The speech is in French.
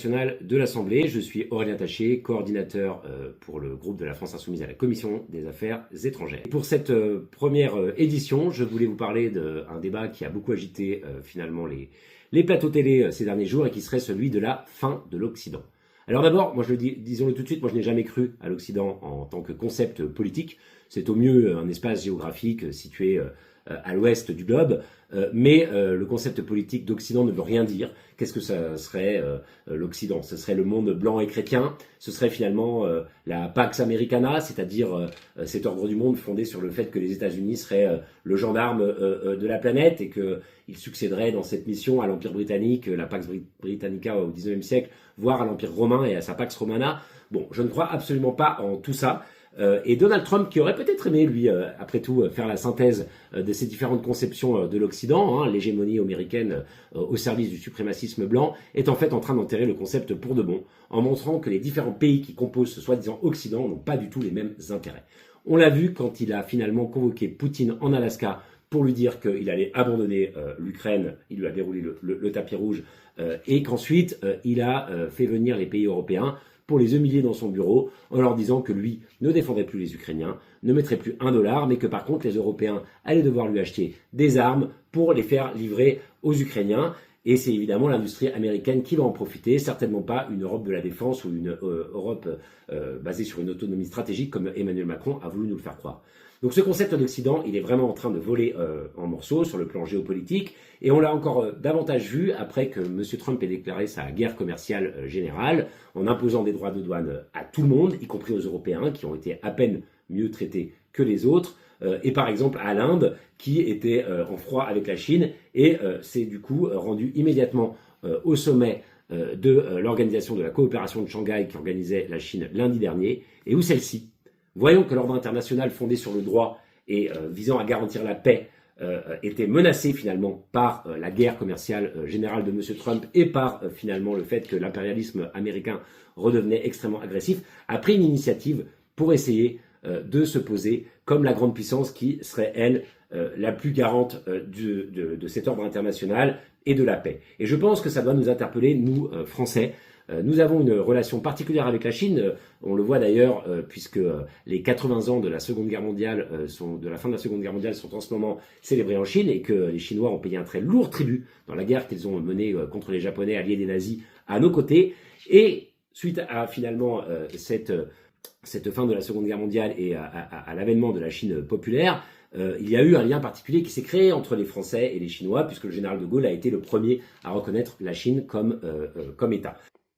National de l'Assemblée. Je suis Aurélien Taché, coordinateur pour le groupe de la France Insoumise à la Commission des Affaires étrangères. Pour cette première édition, je voulais vous parler d'un débat qui a beaucoup agité finalement les plateaux télé ces derniers jours et qui serait celui de la fin de l'Occident. Alors d'abord, moi je le dis, disons-le tout de suite, moi je n'ai jamais cru à l'Occident en tant que concept politique. C'est au mieux un espace géographique situé à l'ouest du globe, mais le concept politique d'Occident ne veut rien dire. Qu'est-ce que ça serait l'Occident? Ce serait le monde blanc et chrétien, ce serait finalement la Pax Americana, c'est-à-dire cet ordre du monde fondé sur le fait que les États-Unis seraient le gendarme de la planète et qu'il succéderait dans cette mission à l'Empire britannique, la Pax Britannica au XIXe siècle, voire à l'Empire romain et à sa Pax Romana. Bon, je ne crois absolument pas en tout ça. Et Donald Trump, qui aurait peut-être aimé, lui, après tout, faire la synthèse de ces différentes conceptions de l'Occident, l'hégémonie américaine au service du suprémacisme blanc, est en fait en train d'enterrer le concept pour de bon, en montrant que les différents pays qui composent ce soi-disant Occident n'ont pas du tout les mêmes intérêts. On l'a vu quand il a finalement convoqué Poutine en Alaska pour lui dire qu'il allait abandonner l'Ukraine, il lui a déroulé le tapis rouge, et qu'ensuite il a fait venir les pays européens pour les humilier dans son bureau en leur disant que lui ne défendrait plus les Ukrainiens, ne mettrait plus $1, mais que par contre les Européens allaient devoir lui acheter des armes pour les faire livrer aux Ukrainiens. Et c'est évidemment l'industrie américaine qui va en profiter, certainement pas une Europe de la défense ou une Europe basée sur une autonomie stratégique comme Emmanuel Macron a voulu nous le faire croire. Donc ce concept d'Occident, il est vraiment en train de voler en morceaux sur le plan géopolitique, et on l'a encore davantage vu après que M. Trump ait déclaré sa guerre commerciale générale, en imposant des droits de douane à tout le monde, y compris aux Européens, qui ont été à peine mieux traités que les autres, et par exemple à l'Inde, qui était en froid avec la Chine, et s'est du coup rendu immédiatement au sommet de l'Organisation de la coopération de Shanghai qui organisait la Chine lundi dernier, et où celle-ci, voyons que l'ordre international fondé sur le droit et visant à garantir la paix était menacé finalement par la guerre commerciale générale de M. Trump et par finalement le fait que l'impérialisme américain redevenait extrêmement agressif, a pris une initiative pour essayer de se poser comme la grande puissance qui serait, elle, la plus garante de cet ordre international et de la paix. Et je pense que ça doit nous interpeller, nous, Français. Nous avons une relation particulière avec la Chine, on le voit d'ailleurs puisque les 80 ans de la Seconde Guerre mondiale de la fin de la Seconde Guerre mondiale sont en ce moment célébrés en Chine et que les Chinois ont payé un très lourd tribut dans la guerre qu'ils ont menée contre les Japonais alliés des nazis à nos côtés. Et suite à finalement cette fin de la Seconde Guerre mondiale et à l'avènement de la Chine populaire, il y a eu un lien particulier qui s'est créé entre les Français et les Chinois, puisque le général de Gaulle a été le premier à reconnaître la Chine comme État.